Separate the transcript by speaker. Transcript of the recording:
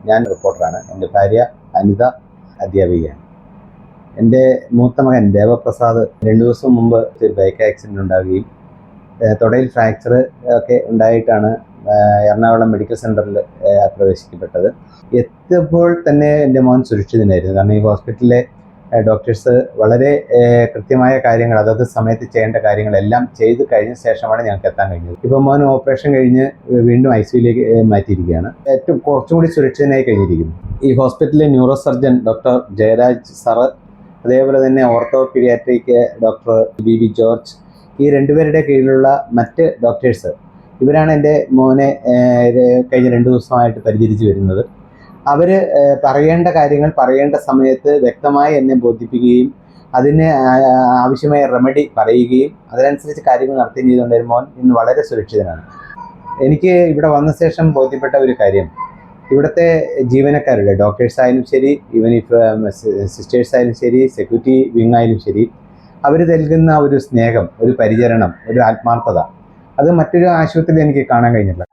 Speaker 1: ഞാൻ റിപ്പോർട്ടറാണ്. എൻ്റെ ഭാര്യ അനിത അധ്യാപികയാണ്. എൻ്റെ മൂത്ത മകൻ ദേവപ്രസാദ് 2 ദിവസം മുമ്പ് ഒരു ബൈക്ക് ആക്സിഡൻ്റ് ഉണ്ടാവുകയും തുടയിൽ ഫ്രാക്ചർ ഒക്കെ ഉണ്ടായിട്ടാണ് എറണാകുളം മെഡിക്കൽ സെൻ്ററിൽ പ്രവേശിക്കപ്പെട്ടത്. എത്തിയപ്പോൾ തന്നെ എൻ്റെ മോൻ സുരക്ഷിതനായിരുന്നു. കാരണം ഈ ഹോസ്പിറ്റലിലെ ഡോക്ടേഴ്സ് വളരെ കൃത്യമായ കാര്യങ്ങൾ അതത് സമയത്ത് ചെയ്യേണ്ട കാര്യങ്ങളെല്ലാം ചെയ്ത് കഴിഞ്ഞ ശേഷമാണ് ഞങ്ങൾക്ക് എത്താൻ കഴിഞ്ഞത്. ഇപ്പോൾ മോൻ ഓപ്പറേഷൻ കഴിഞ്ഞ് വീണ്ടും ICUയിലേക്ക് മാറ്റിയിരിക്കുകയാണ്. ഏറ്റവും കുറച്ചും കൂടി സുരക്ഷിതനായി കഴിഞ്ഞിരിക്കുന്നു. ഈ ഹോസ്പിറ്റലിലെ neuro surgeon doctor Jayaraj sir, അതേപോലെ തന്നെ ortho paediatric doctor BB George, ഈ 2 പേരുടെ കീഴിലുള്ള മറ്റ് ഡോക്ടേഴ്സ്, ഇവരാണ് എൻ്റെ മോനെ കഴിഞ്ഞ 2 ദിവസമായിട്ട് പരിചരിച്ച് വരുന്നത്. അവർ പറയേണ്ട കാര്യങ്ങൾ പറയേണ്ട സമയത്ത് വ്യക്തമായി എന്നെ ബോധിപ്പിക്കുകയും അതിന് ആവശ്യമായ റെമഡി പറയുകയും അതിനനുസരിച്ച് കാര്യങ്ങൾ നടത്തുകയും ചെയ്തുകൊണ്ട് ഒരു മോൻ ഇന്ന് വളരെ സുരക്ഷിതനാണ്. എനിക്ക് ഇവിടെ വന്ന ശേഷം ബോധ്യപ്പെട്ട ഒരു കാര്യം, ഇവിടുത്തെ ജീവനക്കാരുടെ, ഡോക്ടേഴ്സ് ആയാലും ശരി, ഈവൻ ഇഫ് സിസ്റ്റേഴ്സ് ആയാലും ശരി, സെക്യൂരിറ്റി വിങ് ആയാലും ശരി, അവർ നൽകുന്ന ഒരു സ്നേഹം, ഒരു പരിചരണം, ഒരു ആത്മാർത്ഥത, അത് മറ്റൊരു ആശുപത്രിയിൽ എനിക്ക് കാണാൻ കഴിഞ്ഞില്ല.